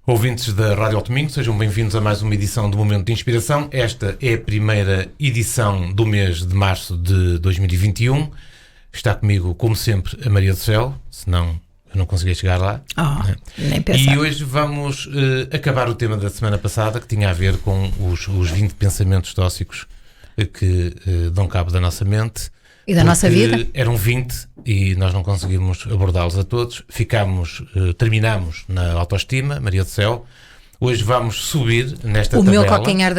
Ouvintes da Rádio Alto Minho, sejam bem-vindos a mais uma edição do Momento de Inspiração. Esta é a primeira edição do mês de março de 2021. Está comigo, como sempre, a Maria do Céu, senão eu não conseguia chegar lá. Nem pensar. E hoje vamos acabar o tema da semana passada, que tinha a ver com os 20 pensamentos tóxicos que dão cabo da nossa mente. E da nossa vida. Eram 20 e nós não conseguimos abordá-los a todos. Terminamos na autoestima, Maria do Céu. Hoje vamos subir nesta tabela. O meu calcanhar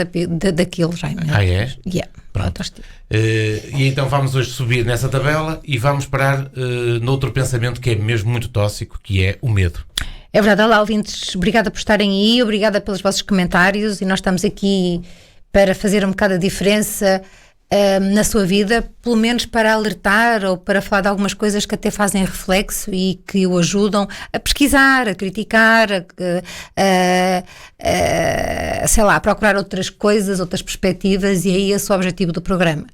daquilo já é meu. Ah, é? Yeah, autoestima. E então vamos hoje subir nessa tabela e vamos parar noutro pensamento que é mesmo muito tóxico, que é o medo. É verdade. Olá, ouvintes. Obrigada por estarem aí, obrigada pelos vossos comentários, e nós estamos aqui para fazer um bocado a diferença na sua vida, pelo menos para alertar ou para falar de algumas coisas que até fazem reflexo e que o ajudam a pesquisar, a criticar, a procurar outras coisas, outras perspectivas, e é esse o objetivo do programa.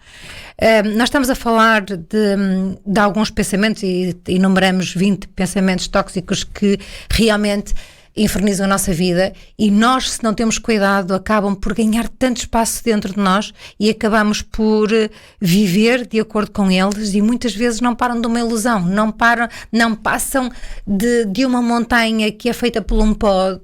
Nós estamos a falar de alguns pensamentos e enumeramos 20 pensamentos tóxicos que realmente infernizam a nossa vida, e nós, se não temos cuidado, acabam por ganhar tanto espaço dentro de nós e acabamos por viver de acordo com eles, e muitas vezes não param de uma ilusão, não passam de uma montanha que é feita por um pó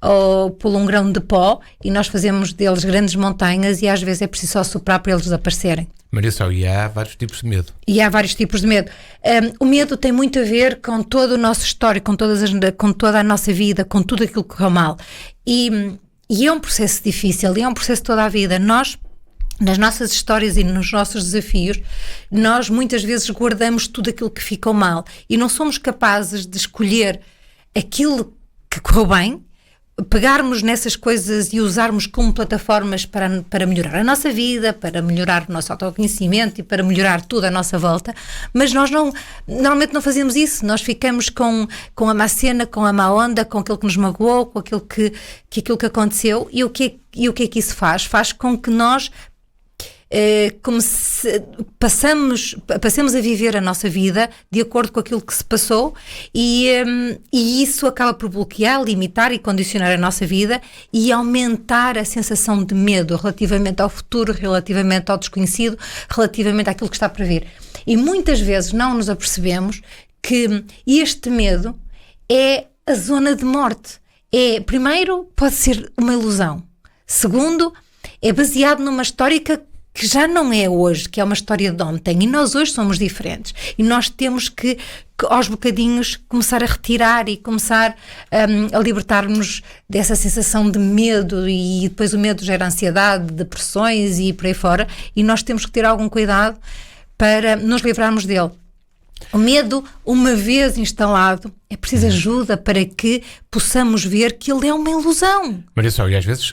ou por um grão de pó, e nós fazemos deles grandes montanhas, e às vezes é preciso só soprar para eles desaparecerem. Maria Sá, e há vários tipos de medo. O medo tem muito a ver com todo o nosso histórico, com toda a nossa vida, com tudo aquilo que correu mal. E é um processo difícil, e é um processo toda a vida. Nós, nas nossas histórias e nos nossos desafios, nós muitas vezes guardamos tudo aquilo que ficou mal, e não somos capazes de escolher aquilo que correu bem, pegarmos nessas coisas e usarmos como plataformas para melhorar a nossa vida, para melhorar o nosso autoconhecimento e para melhorar tudo à nossa volta. Mas nós normalmente não fazemos isso. Nós ficamos com a má cena, com a má onda, com aquilo que nos magoou, com aquilo que aconteceu. E o que é que isso faz? Faz com que nós passemos a viver a nossa vida de acordo com aquilo que se passou, e isso acaba por bloquear, limitar e condicionar a nossa vida, e aumentar a sensação de medo relativamente ao futuro, relativamente ao desconhecido, relativamente àquilo que está para vir. E muitas vezes não nos apercebemos que este medo é a zona de morte. Primeiro, pode ser uma ilusão. Segundo, é baseado numa história que já não é hoje, que é uma história de ontem, e nós hoje somos diferentes, e nós temos que aos bocadinhos começar a retirar e começar a libertar-nos dessa sensação de medo, e depois o medo gera ansiedade, depressões e por aí fora, e nós temos que ter algum cuidado para nos livrarmos dele. O medo, uma vez instalado, é preciso ajuda para que possamos ver que ele é uma ilusão. Maria Sá, e às vezes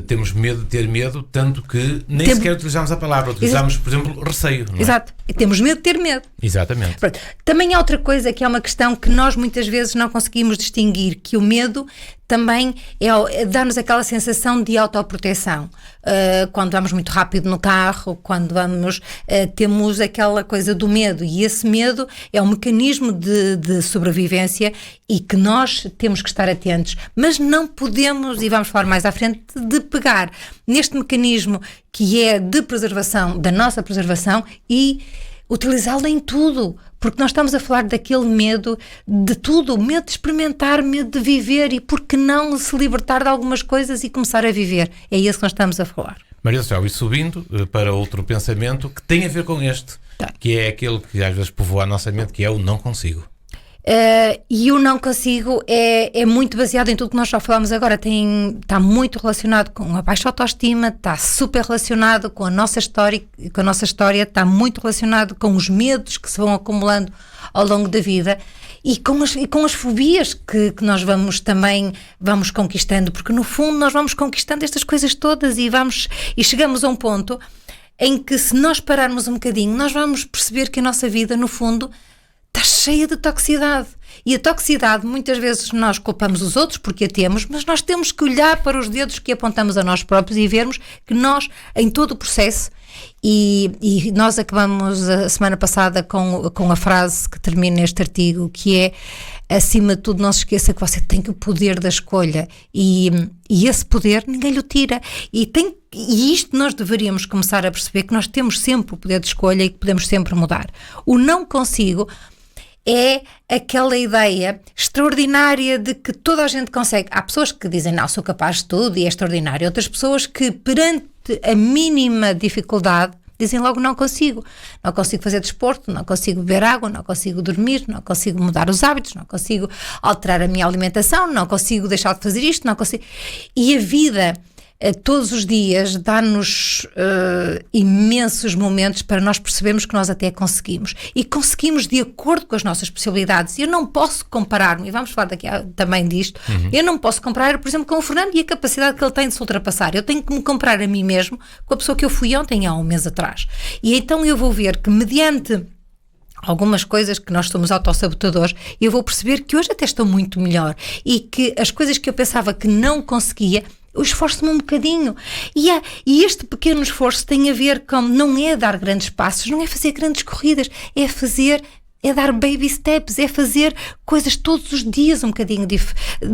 temos medo de ter medo, tanto que nem sequer utilizamos a palavra, utilizamos, por exemplo, receio. Não é? Exato. Temos medo de ter medo. Exatamente. Pronto. Também há outra coisa, que é uma questão que nós muitas vezes não conseguimos distinguir, que o medo também dá-nos aquela sensação de autoproteção. Quando vamos muito rápido no carro, quando temos aquela coisa do medo, e esse medo é um mecanismo de sobrevivência, e que nós temos que estar atentos, mas não podemos, e vamos falar mais à frente, de pegar neste mecanismo que é de preservação, da nossa preservação, e utilizá-lo em tudo, porque nós estamos a falar daquele medo de tudo, medo de experimentar, medo de viver, e por que não se libertar de algumas coisas e começar a viver? É isso que nós estamos a falar. Maria do Céu, e subindo para outro pensamento que tem a ver com este, que é aquele que às vezes povoa a nossa mente, que é o não consigo. E o não consigo é muito baseado em tudo que nós já falamos agora. Está muito relacionado com a baixa autoestima, está super relacionado com a nossa história, está muito relacionado com os medos que se vão acumulando ao longo da vida, e com as fobias que nós vamos conquistando, porque no fundo nós vamos conquistando estas coisas todas, e chegamos a um ponto em que, se nós pararmos um bocadinho, nós vamos perceber que a nossa vida, no fundo, está cheia de toxicidade. E a toxicidade, muitas vezes nós culpamos os outros porque a temos, mas nós temos que olhar para os dedos que apontamos a nós próprios e vermos que nós, em todo o processo, e nós acabamos a semana passada com a frase que termina este artigo, que é acima de tudo, não se esqueça que você tem o poder da escolha e esse poder ninguém lhe tira. E isto nós deveríamos começar a perceber, que nós temos sempre o poder de escolha e que podemos sempre mudar. O não consigo é aquela ideia extraordinária de que toda a gente consegue. Há pessoas que dizem, não, sou capaz de tudo e é extraordinário. Outras pessoas que, perante a mínima dificuldade, dizem logo, não consigo fazer desporto, não consigo beber água, não consigo dormir, não consigo mudar os hábitos, não consigo alterar a minha alimentação, não consigo deixar de fazer isto, não consigo. E a vida, todos os dias, dá-nos imensos momentos para nós percebermos que nós até conseguimos. E conseguimos de acordo com as nossas possibilidades. Eu não posso comparar-me, e vamos falar daqui também disto, eu não posso comparar, por exemplo, com o Fernando e a capacidade que ele tem de se ultrapassar. Eu tenho que me comparar a mim mesmo com a pessoa que eu fui ontem, há um mês atrás. E então eu vou ver que, mediante algumas coisas que nós somos autossabotadores, eu vou perceber que hoje até estou muito melhor e que as coisas que eu pensava que não conseguia, eu esforço-me um bocadinho. E este pequeno esforço tem a ver com, não é dar grandes passos, não é fazer grandes corridas, é dar baby steps, é fazer coisas todos os dias um bocadinho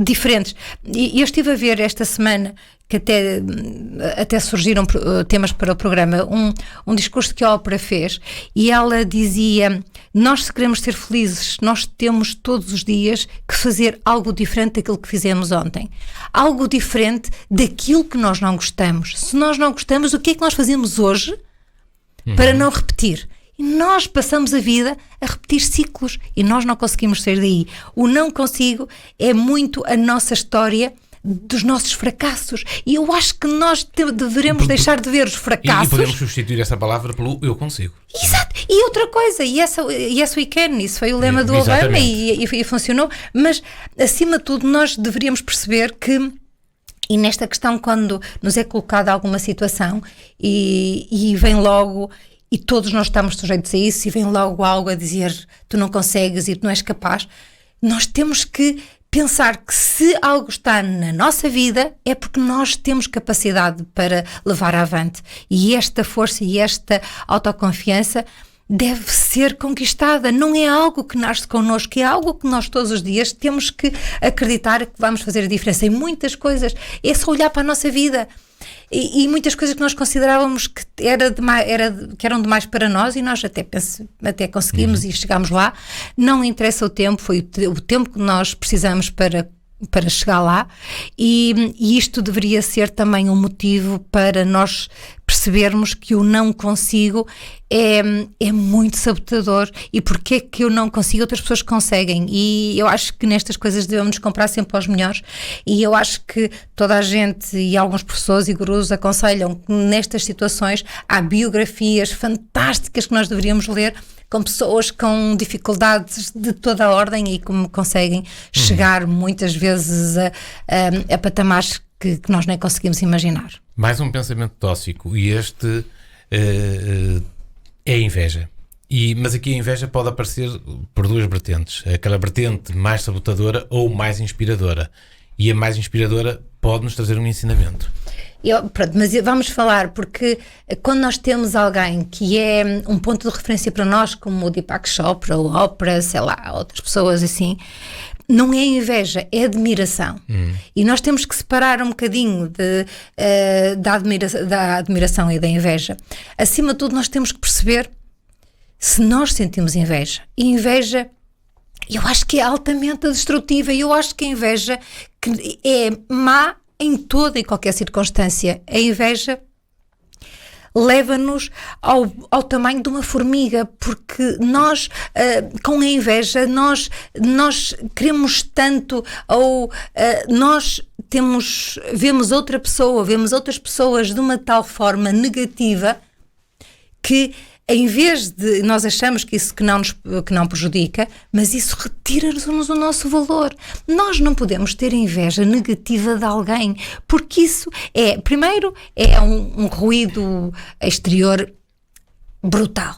diferentes. E eu estive a ver esta semana, que até surgiram temas para o programa, um discurso que a Oprah fez, e ela dizia, nós, se queremos ser felizes, nós temos todos os dias que fazer algo diferente daquilo que fizemos ontem. Algo diferente daquilo que nós não gostamos. Se nós não gostamos, o que é que nós fazemos hoje para não repetir? E nós passamos a vida a repetir ciclos e nós não conseguimos sair daí. O não consigo é muito a nossa história dos nossos fracassos. E eu acho que nós devemos deixar de ver os fracassos. E podemos substituir essa palavra pelo eu consigo. Exato. E outra coisa, yes we can, isso foi o lema do Obama e funcionou. Mas, acima de tudo, nós deveríamos perceber que, e nesta questão, quando nos é colocada alguma situação e vem logo, e todos nós estamos sujeitos a isso, e vem logo algo a dizer tu não consegues e tu não és capaz, nós temos que pensar que se algo está na nossa vida é porque nós temos capacidade para levar avante. E esta força e esta autoconfiança deve ser conquistada. Não é algo que nasce connosco, é algo que nós todos os dias temos que acreditar que vamos fazer a diferença. Em muitas coisas é só olhar para a nossa vida. E muitas coisas que nós considerávamos que eram demais para nós, e nós até conseguimos e chegámos lá. Não interessa o tempo, foi o tempo que nós precisamos para chegar lá, e isto deveria ser também um motivo para nós percebermos que o não consigo é muito sabotador. E porque é que eu não consigo, outras pessoas conseguem, e eu acho que nestas coisas devemos nos comprar sempre aos melhores, e eu acho que toda a gente e alguns professores e gurus aconselham que nestas situações há biografias fantásticas que nós deveríamos ler, com pessoas com dificuldades de toda a ordem e como conseguem chegar muitas vezes a patamares que nós nem conseguimos imaginar. Mais um pensamento tóxico, e este é a inveja. Mas aqui a inveja pode aparecer por duas vertentes. Aquela vertente mais sabotadora ou mais inspiradora. E a mais inspiradora pode nos trazer um ensinamento. Pronto, mas vamos falar, porque quando nós temos alguém que é um ponto de referência para nós, como o Deepak Chopra, ou Oprah, sei lá, outras pessoas assim, não é inveja, é admiração. E nós temos que separar um bocadinho da admiração e da inveja. Acima de tudo, nós temos que perceber se nós sentimos inveja. E inveja, eu acho que é altamente destrutiva, e eu acho que a inveja que é má em toda e qualquer circunstância. A inveja leva-nos ao tamanho de uma formiga, porque nós, com a inveja, nós queremos tanto, ou nós vemos outras pessoas de uma tal forma negativa que, em vez de, nós achamos que isso que não prejudica, mas isso retira-nos o nosso valor. Nós não podemos ter inveja negativa de alguém, porque isso primeiro, é um ruído exterior brutal.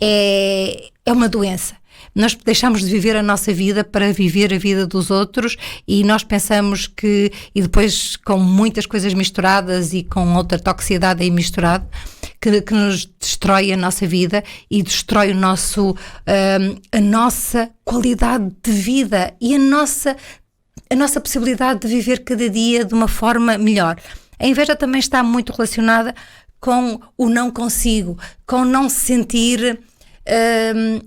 É uma doença. Nós deixamos de viver a nossa vida para viver a vida dos outros, e nós pensamos e depois com muitas coisas misturadas e com outra toxicidade aí misturada, que nos destrói a nossa vida e destrói a nossa qualidade de vida e a nossa possibilidade de viver cada dia de uma forma melhor. A inveja também está muito relacionada com o não consigo, com não se sentir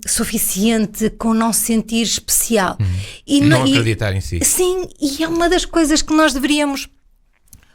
suficiente, com não se sentir especial. E não acreditar em si. Sim, e é uma das coisas que nós deveríamos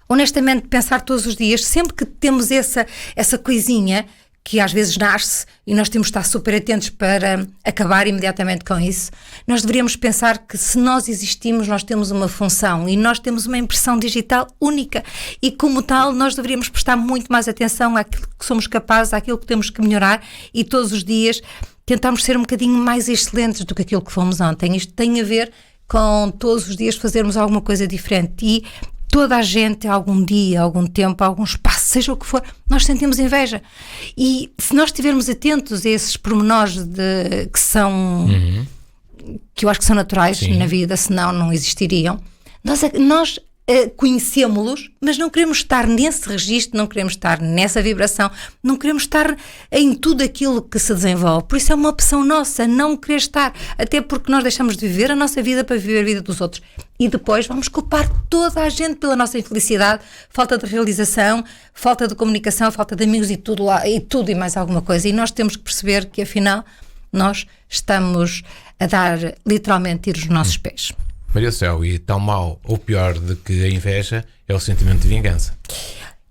honestamente pensar todos os dias, sempre que temos essa coisinha que às vezes nasce e nós temos de estar super atentos para acabar imediatamente com isso, nós deveríamos pensar que se nós existimos, nós temos uma função e nós temos uma impressão digital única e como tal nós deveríamos prestar muito mais atenção àquilo que somos capazes, àquilo que temos que melhorar e todos os dias tentarmos ser um bocadinho mais excelentes do que aquilo que fomos ontem. Isto tem a ver com todos os dias fazermos alguma coisa diferente e toda a gente, algum dia, algum tempo, algum espaço, seja o que for, nós sentimos inveja. E se nós estivermos atentos a esses pormenores que são, que eu acho que são naturais na vida, senão não existiriam, nós conhecemos-los, mas não queremos estar nesse registro, não queremos estar nessa vibração, não queremos estar em tudo aquilo que se desenvolve. Por isso é uma opção nossa, não querer estar, até porque nós deixamos de viver a nossa vida para viver a vida dos outros. E depois vamos culpar toda a gente pela nossa infelicidade, falta de realização, falta de comunicação, falta de amigos e tudo e mais alguma coisa. E nós temos que perceber que afinal nós estamos a dar literalmente tiros nos nossos pés. Maria do Céu, e tão mau ou pior do que a inveja é o sentimento de vingança?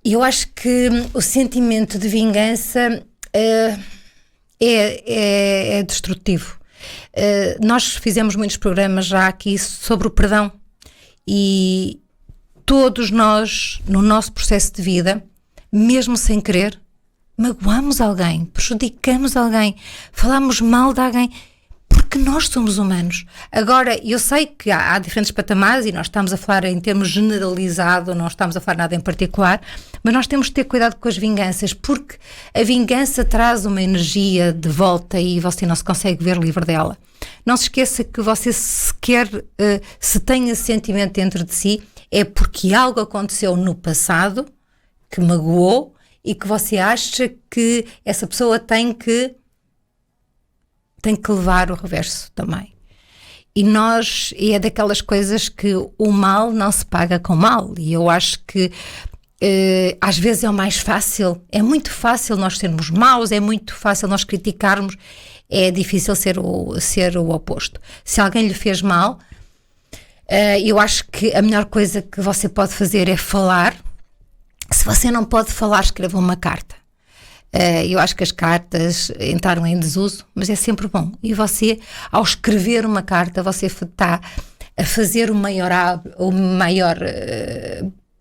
Eu acho que o sentimento de vingança é destrutivo. Nós fizemos muitos programas já aqui sobre o perdão e todos nós, no nosso processo de vida, mesmo sem querer, magoamos alguém, prejudicamos alguém, falamos mal de alguém, porque nós somos humanos. Agora, eu sei que há diferentes patamares e nós estamos a falar em termos generalizados, não estamos a falar nada em particular, mas nós temos de ter cuidado com as vinganças, porque a vingança traz uma energia de volta e você não se consegue ver livre dela. Não se esqueça que você se tem esse sentimento dentro de si, é porque algo aconteceu no passado que magoou e que você acha que essa pessoa tem que levar o reverso também. E é daquelas coisas que o mal não se paga com mal. E eu acho que às vezes é o mais fácil. É muito fácil nós sermos maus, é muito fácil nós criticarmos. É difícil ser o oposto. Se alguém lhe fez mal, eu acho que a melhor coisa que você pode fazer é falar. Se você não pode falar, escreva uma carta. Eu acho que as cartas entraram em desuso, mas é sempre bom. E você, ao escrever uma carta, você está a fazer o maior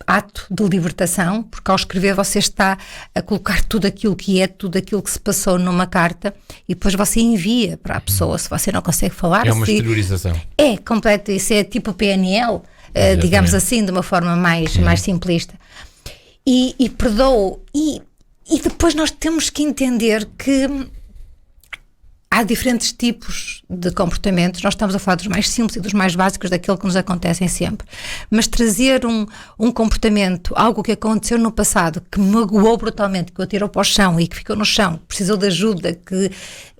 ato de libertação, porque ao escrever você está a colocar tudo aquilo que é, tudo aquilo que se passou numa carta e depois você envia para a pessoa, se você não consegue falar. É uma exteriorização. É completo, isso é tipo PNL, digamos assim, de uma forma mais simplista. E perdoa. E depois nós temos que entender que há diferentes tipos de comportamentos. Nós estamos a falar dos mais simples e dos mais básicos, daquilo que nos acontecem sempre. Mas trazer um comportamento, algo que aconteceu no passado, que me magoou brutalmente, que o atirou para o chão e que ficou no chão, precisou de ajuda, que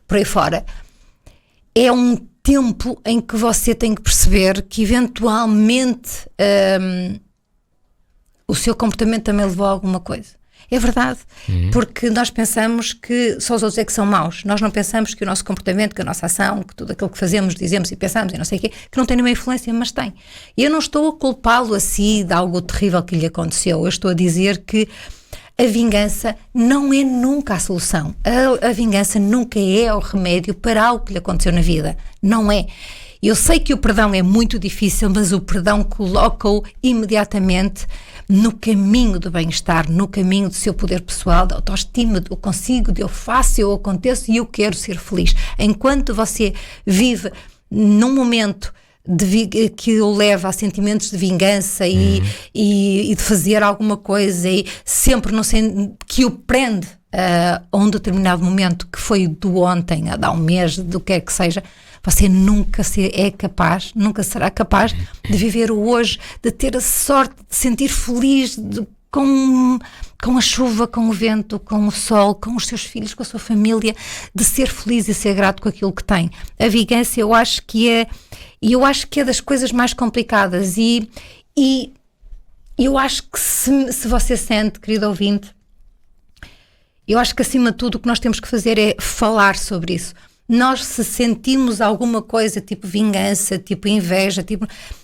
por aí fora, é um tempo em que você tem que perceber que eventualmente o seu comportamento também levou a alguma coisa. É verdade, porque nós pensamos que só os outros é que são maus. Nós não pensamos que o nosso comportamento, que a nossa ação, que tudo aquilo que fazemos, dizemos e pensamos e não sei o quê, que não tem nenhuma influência, mas tem. E eu não estou a culpá-lo assim de algo terrível que lhe aconteceu. Eu estou a dizer que a vingança não é nunca a solução. A vingança nunca é o remédio para algo que lhe aconteceu na vida. Não é. Eu sei que o perdão é muito difícil, mas o perdão coloca-o imediatamente no caminho do bem-estar, no caminho do seu poder pessoal, da autoestima, do eu consigo, eu faço, eu aconteço e eu quero ser feliz. Enquanto você vive num momento que o leva a sentimentos de vingança e de fazer alguma coisa e sempre que o prende a um determinado momento que foi do ontem, há um mês, do que é que seja, você nunca será capaz de viver o hoje, de ter a sorte de sentir feliz com a chuva, com o vento, com o sol, com os seus filhos, com a sua família, de ser feliz e ser grato com aquilo que tem. A vingança eu acho que é das coisas mais complicadas e eu acho que se você sente, querido ouvinte, eu acho que acima de tudo o que nós temos que fazer é falar sobre isso. Nós, se sentimos alguma coisa tipo vingança, tipo inveja,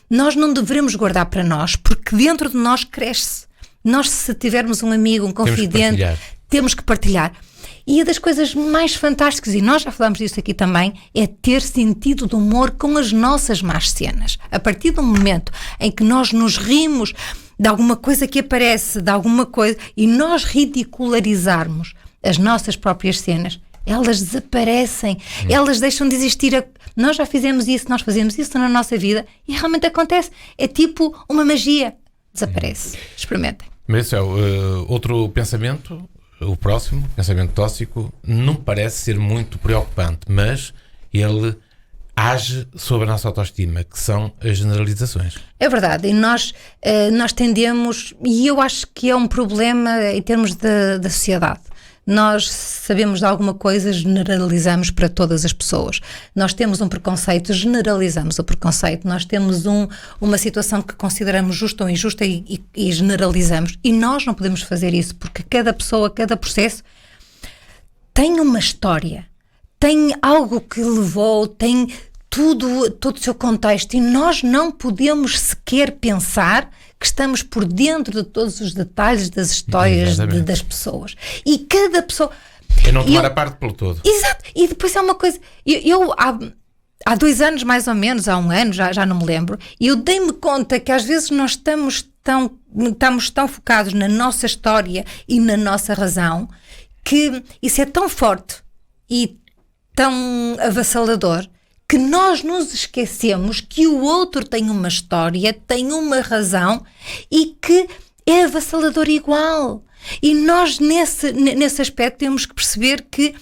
nós não devemos guardar para nós, porque dentro de nós cresce. Nós, se tivermos um amigo, um confidente, temos que partilhar. E uma das coisas mais fantásticas, e nós já falámos disso aqui também, é ter sentido de humor com as nossas más cenas. A partir do momento em que nós nos rimos de alguma coisa que aparece, de alguma coisa, e nós ridicularizarmos as nossas próprias cenas, elas desaparecem, elas deixam de existir. Nós já fizemos isso, nós fazemos isso na nossa vida e realmente acontece. É tipo uma magia. Desaparece. Experimentem. Mas outro pensamento, o próximo, pensamento tóxico, não parece ser muito preocupante, mas ele age sobre a nossa autoestima, que são as generalizações. É verdade, e nós tendemos, e eu acho que é um problema em termos da sociedade. Nós sabemos de alguma coisa, generalizamos para todas as pessoas. Nós temos um preconceito, generalizamos o preconceito. Nós temos uma situação que consideramos justa ou injusta e generalizamos. E nós não podemos fazer isso, porque cada pessoa, cada processo tem uma história, tem algo que levou, tem todo o seu contexto, e nós não podemos sequer pensar que estamos por dentro de todos os detalhes das histórias das pessoas. E cada pessoa... É não tomar a parte pelo todo. Exato. E depois é uma coisa... Eu há 2 anos, mais ou menos, há 1 ano, já não me lembro, e eu dei-me conta que às vezes nós estamos tão focados na nossa história e na nossa razão, que isso é tão forte e tão avassalador, que nós nos esquecemos que o outro tem uma história, tem uma razão e que é avassalador igual. E nós, nesse aspecto, temos que perceber que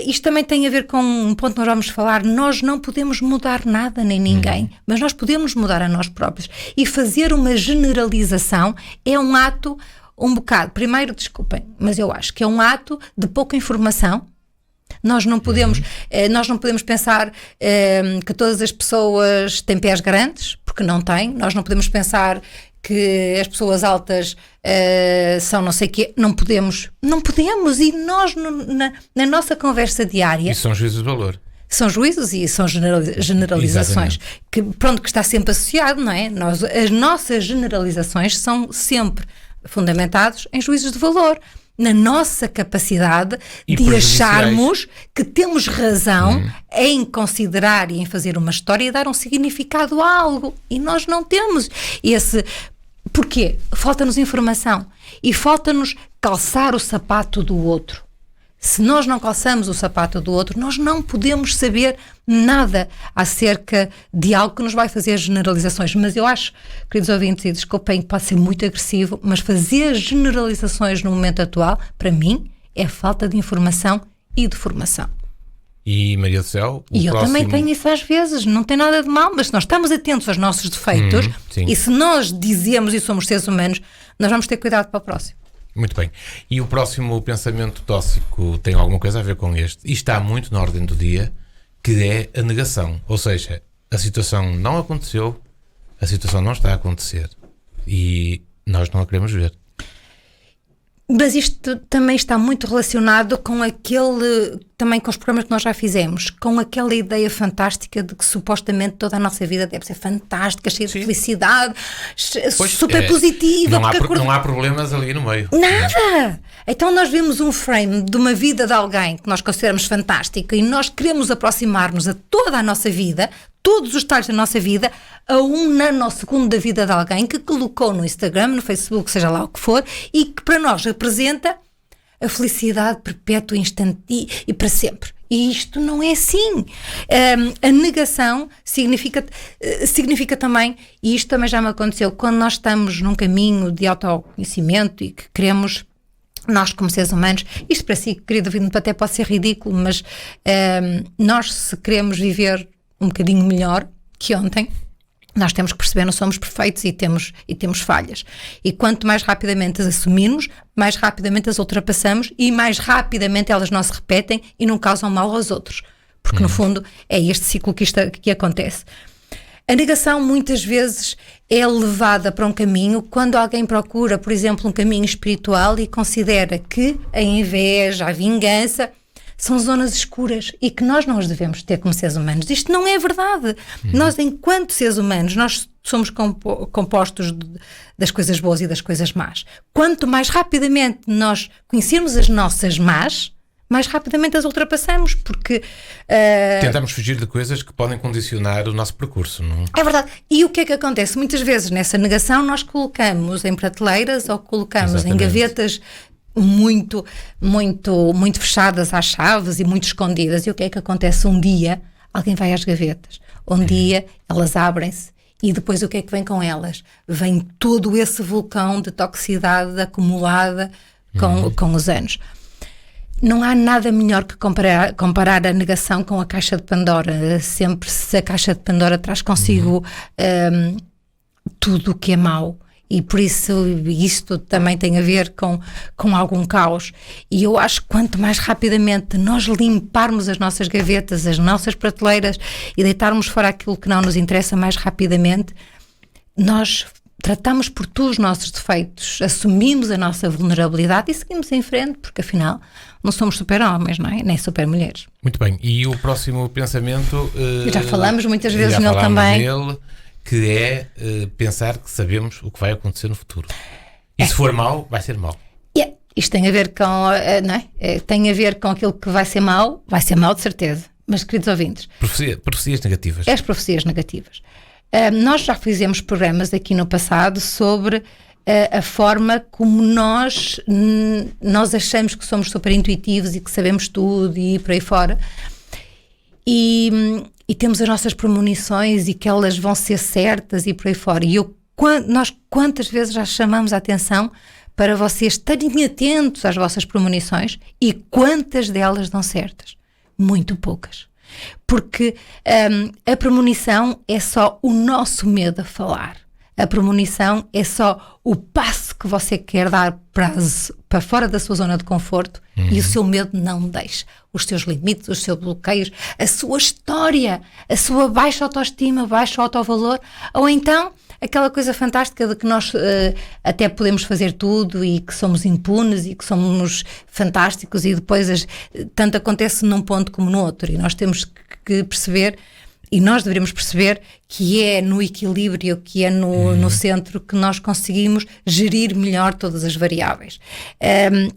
isto também tem a ver com um ponto que nós vamos falar. Nós não podemos mudar nada nem ninguém, mas nós podemos mudar a nós próprios. E fazer uma generalização é um ato, um bocado, primeiro, desculpem, mas eu acho que é um ato de pouca informação. Nós não podemos pensar que todas as pessoas têm pés grandes, porque não têm. Nós não podemos pensar que as pessoas altas são não sei o quê. Não podemos. E nós, na nossa conversa diária... Isso são juízos de valor. São juízos e são generalizações. Que está sempre associado, não é? As nossas generalizações são sempre fundamentadas em juízos de valor. Na nossa capacidade de acharmos que temos razão em considerar e em fazer uma história e dar um significado a algo. E nós não temos esse... Porquê? Falta-nos informação e falta-nos calçar o sapato do outro. Se nós não calçamos o sapato do outro, nós não podemos saber nada acerca de algo que nos vai fazer generalizações. Mas eu acho, queridos ouvintes, e desculpem, pode ser muito agressivo, mas fazer generalizações no momento atual, para mim, é falta de informação e de formação. E Maria do Céu, eu também tenho isso às vezes, não tem nada de mal, mas se nós estamos atentos aos nossos defeitos, e se nós dizemos e somos seres humanos, nós vamos ter cuidado para o próximo. Muito bem. E o próximo pensamento tóxico tem alguma coisa a ver com este? E está muito na ordem do dia, que é a negação. Ou seja, a situação não aconteceu, a situação não está a acontecer e nós não a queremos ver. Mas isto também está muito relacionado com também com os programas que nós já fizemos, com aquela ideia fantástica de que supostamente toda a nossa vida deve ser fantástica, cheia de felicidade, super positiva. Não há problemas ali no meio. Nada! Então nós vemos um frame de uma vida de alguém que nós consideramos fantástica e nós queremos aproximar-nos a toda a nossa vida, todos os detalhes da nossa vida, a 1 nanosegundo da vida de alguém que colocou no Instagram, no Facebook, seja lá o que for, e que para nós representa a felicidade perpétua, instantânea e para sempre. E isto não é assim. A negação significa também, e isto também já me aconteceu, quando nós estamos num caminho de autoconhecimento e que queremos... Nós, como seres humanos, isto para si, querido ouvinte, até pode ser ridículo, mas nós, se queremos viver um bocadinho melhor que ontem, Nós temos que perceber, não somos perfeitos e temos falhas. E quanto mais rapidamente as assumimos, mais rapidamente as ultrapassamos e mais rapidamente elas não se repetem e não causam mal aos outros. Porque, no fundo, é este ciclo que acontece. A negação, muitas vezes, é levada para um caminho quando alguém procura, por exemplo, um caminho espiritual e considera que a inveja, a vingança são zonas escuras e que nós não as devemos ter como seres humanos. Isto não é verdade. Nós, enquanto seres humanos, nós somos compostos das coisas boas e das coisas más. Quanto mais rapidamente nós conhecermos as nossas más, mais rapidamente as ultrapassamos, porque... Tentamos fugir de coisas que podem condicionar o nosso percurso, não é? É verdade. E o que é que acontece? Muitas vezes nessa negação nós colocamos em prateleiras ou colocamos em gavetas muito fechadas às chaves e muito escondidas. E o que é que acontece? Um dia alguém vai às gavetas, um dia elas abrem-se e depois o que é que vem com elas? Vem todo esse vulcão de toxicidade acumulada com os anos. Não há nada melhor que comparar a negação com a caixa de Pandora. Sempre se a caixa de Pandora traz consigo tudo o que é mau. E por isso isto também tem a ver com algum caos. E eu acho que quanto mais rapidamente nós limparmos as nossas gavetas, as nossas prateleiras e deitarmos fora aquilo que não nos interessa mais rapidamente, nós tratamos por todos os nossos defeitos, assumimos a nossa vulnerabilidade e seguimos em frente, porque afinal não somos super-homens, não é? Nem super-mulheres. Muito bem. E o próximo pensamento... já falamos muitas vezes nele também. Que é pensar que sabemos o que vai acontecer no futuro. E se for mau, vai ser mau. Isto tem a ver com, não é? Tem a ver com aquilo que vai ser mau de certeza. Mas, queridos ouvintes... Profecias negativas. As profecias negativas. Nós já fizemos programas aqui no passado sobre a forma como nós achamos que somos super intuitivos e que sabemos tudo e por aí fora. E temos as nossas premonições e que elas vão ser certas e por aí fora. E nós quantas vezes já chamamos a atenção para vocês estarem atentos às vossas premonições e quantas delas dão certas? Muito poucas. Porque a premonição é só o nosso medo a falar. A premonição é só o passo que você quer dar para fora da sua zona de conforto e o seu medo não deixa. Os seus limites, os seus bloqueios, a sua história, a sua baixa autoestima, baixo autovalor, ou então aquela coisa fantástica de que nós até podemos fazer tudo e que somos impunes e que somos fantásticos e depois tanto acontece num ponto como no outro e nós temos que perceber. E nós devemos perceber que é no equilíbrio, que é no centro que nós conseguimos gerir melhor todas as variáveis.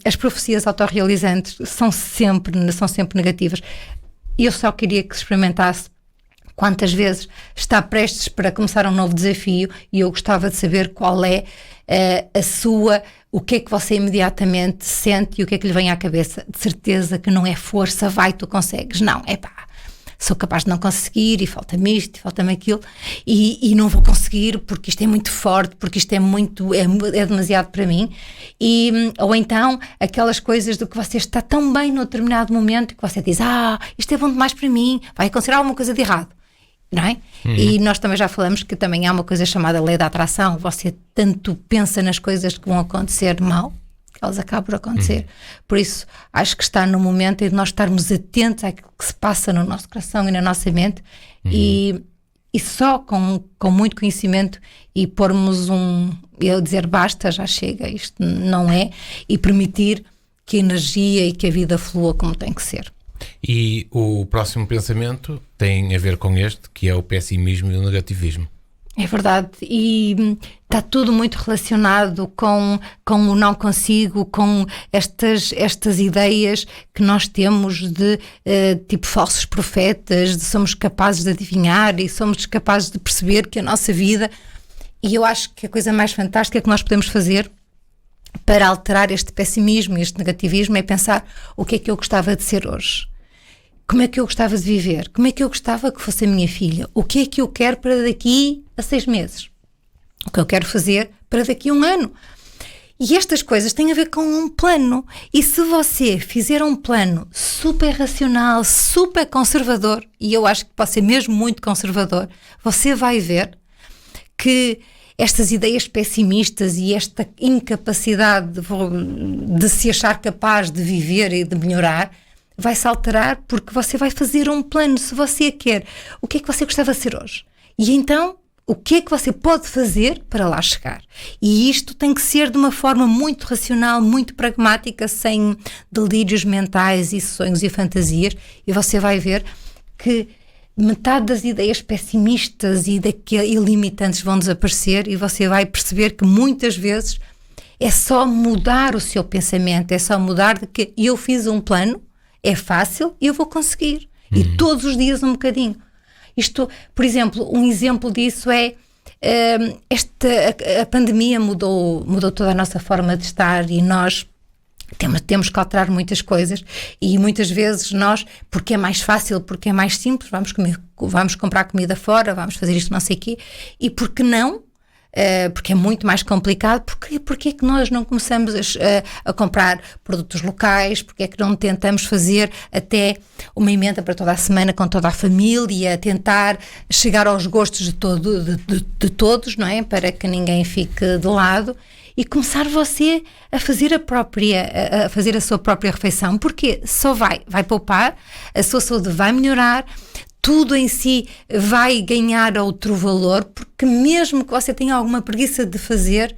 As profecias autorrealizantes são sempre negativas. Eu só queria que se experimentasse quantas vezes está prestes para começar um novo desafio e eu gostava de saber qual é o que é que você imediatamente sente e o que é que lhe vem à cabeça. De certeza que não é força, vai, tu consegues. Não, sou capaz de não conseguir e falta-me isto e falta-me aquilo e não vou conseguir porque isto é muito forte, porque isto é demasiado para mim ou então aquelas coisas do que você está tão bem num determinado momento que você diz, isto é bom demais para mim, vai acontecer alguma coisa de errado, não é? E nós também já falamos que também há uma coisa chamada lei da atração, você tanto pensa nas coisas que vão acontecer mal, elas acabam por acontecer. Por isso, acho que está no momento de nós estarmos atentos àquilo que se passa no nosso coração e na nossa mente e só com muito conhecimento e pormos eu dizer basta, já chega, isto não é, e permitir que a energia e que a vida flua como tem que ser. E o próximo pensamento tem a ver com este, que é o pessimismo e o negativismo. É verdade, e está tudo muito relacionado com o não consigo, com estas ideias que nós temos de tipo falsos profetas, de somos capazes de adivinhar e somos capazes de perceber que a nossa vida, e eu acho que a coisa mais fantástica que nós podemos fazer para alterar este pessimismo e este negativismo é pensar o que é que eu gostava de ser hoje. Como é que eu gostava de viver? Como é que eu gostava que fosse a minha filha? O que é que eu quero para daqui a 6 meses? O que eu quero fazer para daqui a 1 ano? E estas coisas têm a ver com um plano. E se você fizer um plano super racional, super conservador, e eu acho que pode ser mesmo muito conservador, você vai ver que estas ideias pessimistas e esta incapacidade de se achar capaz de viver e de melhorar vai-se alterar, porque você vai fazer um plano. Se você quer, o que é que você gostava de ser hoje? E então, o que é que você pode fazer para lá chegar? E isto tem que ser de uma forma muito racional, muito pragmática, sem delírios mentais e sonhos e fantasias, e você vai ver que metade das ideias pessimistas e limitantes vão desaparecer, e você vai perceber que muitas vezes é só mudar o seu pensamento, é só mudar de que eu fiz um plano, é fácil e eu vou conseguir. E todos os dias um bocadinho. Isto, por exemplo, um exemplo disso é a pandemia mudou toda a nossa forma de estar, e nós temos que alterar muitas coisas, e muitas vezes nós, porque é mais fácil, porque é mais simples, vamos comprar comida fora, vamos fazer isto não sei o quê, e porque não? Porque é muito mais complicado. Porque é que nós não começamos a comprar produtos locais? Porque é que não tentamos fazer até uma emenda para toda a semana com toda a família, tentar chegar aos gostos de todos, não é? Para que ninguém fique de lado, e começar você a fazer a sua própria refeição, porque só vai poupar, a sua saúde vai melhorar, tudo em si vai ganhar outro valor, porque mesmo que você tenha alguma preguiça de fazer,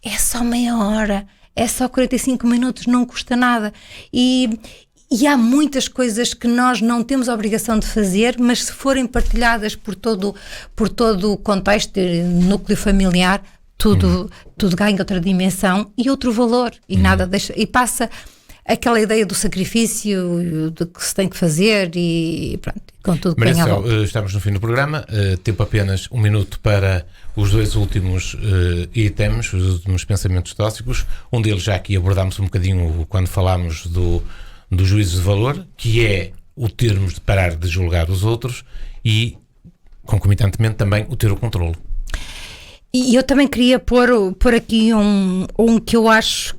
é só meia hora, é só 45 minutos, não custa nada. E há muitas coisas que nós não temos a obrigação de fazer, mas se forem partilhadas por todo o contexto, núcleo familiar, tudo ganha outra dimensão e outro valor, e nada deixa, e passa aquela ideia do sacrifício, do que se tem que fazer, e pronto, com tudo que Maria vem à Céu, volta. estamos no fim do programa, tempo apenas um minuto para os dois últimos itens, os últimos pensamentos tóxicos. Um deles já aqui abordámos um bocadinho quando falámos do juízo de valor, que é o termos de parar de julgar os outros, e concomitantemente também o ter o controlo. E eu também queria pôr aqui um que eu acho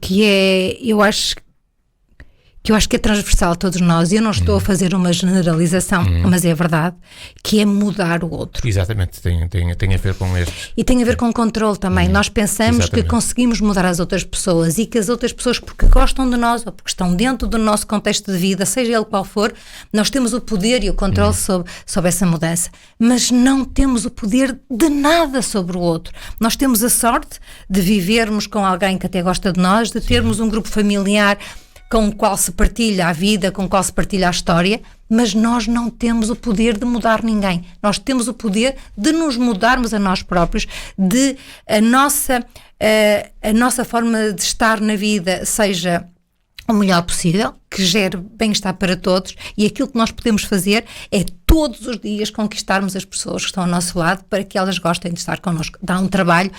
que é transversal a todos nós, e eu não estou a fazer uma generalização, mas é verdade, que é mudar o outro. Exatamente, tem a ver com estes. E tem a ver com controle também. Nós pensamos Exatamente. que conseguimos mudar as outras pessoas, e que as outras pessoas, porque gostam de nós ou porque estão dentro do nosso contexto de vida, seja ele qual for, nós temos o poder e o controle sobre essa mudança. Mas não temos o poder de nada sobre o outro. Nós temos a sorte de vivermos com alguém que até gosta de nós, de termos um grupo familiar com o qual se partilha a vida, com o qual se partilha a história, mas nós não temos o poder de mudar ninguém. Nós temos o poder de nos mudarmos a nós próprios, de a nossa forma de estar na vida seja o melhor possível, que gere bem-estar para todos, e aquilo que nós podemos fazer é todos os dias conquistarmos as pessoas que estão ao nosso lado para que elas gostem de estar connosco. Dá um trabalho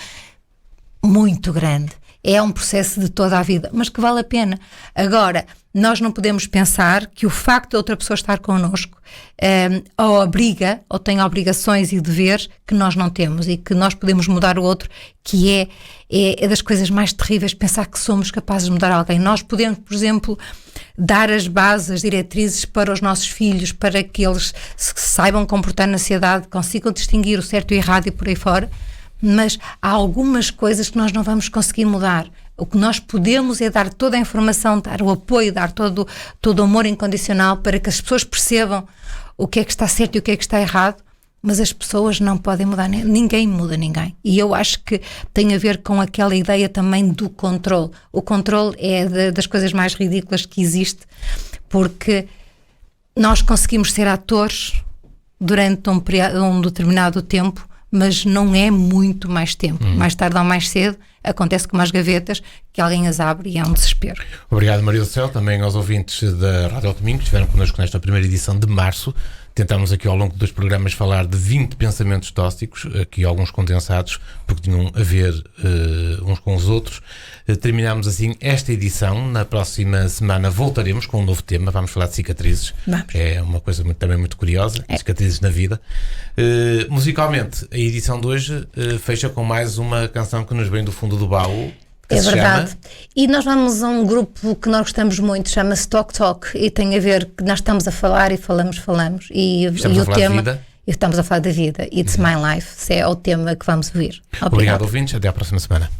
muito grande. É um processo de toda a vida, mas que vale a pena. Agora, nós não podemos pensar que o facto de outra pessoa estar connosco ou obriga, ou tem obrigações e deveres que nós não temos, e que nós podemos mudar o outro, que é das coisas mais terríveis, pensar que somos capazes de mudar alguém. Nós podemos, por exemplo, dar as bases, as diretrizes para os nossos filhos, para que eles se saibam comportar na sociedade, consigam distinguir o certo e o errado e por aí fora, mas há algumas coisas que nós não vamos conseguir mudar. O que nós podemos é dar toda a informação, dar o apoio, dar todo o amor incondicional para que as pessoas percebam o que é que está certo e o que é que está errado, mas as pessoas não podem mudar, ninguém muda ninguém. E eu acho que tem a ver com aquela ideia também do controle. O controle é das coisas mais ridículas que existe, porque nós conseguimos ser atores durante um determinado tempo, mas não é muito mais tempo. Mais tarde ou mais cedo acontece como as gavetas, que alguém as abre e é um desespero. Obrigado, Maria do Céu, também aos ouvintes da Rádio Domingo que estiveram connosco nesta primeira edição de março. Tentámos aqui ao longo dos programas falar de 20 pensamentos tóxicos, aqui alguns condensados, porque tinham a ver uns com os outros. Terminámos assim esta edição. Na próxima semana voltaremos com um novo tema. Vamos falar de cicatrizes. Vamos. É uma coisa também muito curiosa, cicatrizes na vida. Musicalmente, a edição de hoje fecha com mais uma canção que nos vem do fundo do baú. É verdade. E nós vamos a um grupo que nós gostamos muito, chama-se Talk Talk, e tem a ver que nós estamos a falar e falamos. E Estamos o a falar tema de vida. estamos a falar da vida. It's my life, se é o tema que vamos ouvir. Obrigado, ouvintes. Até à próxima semana.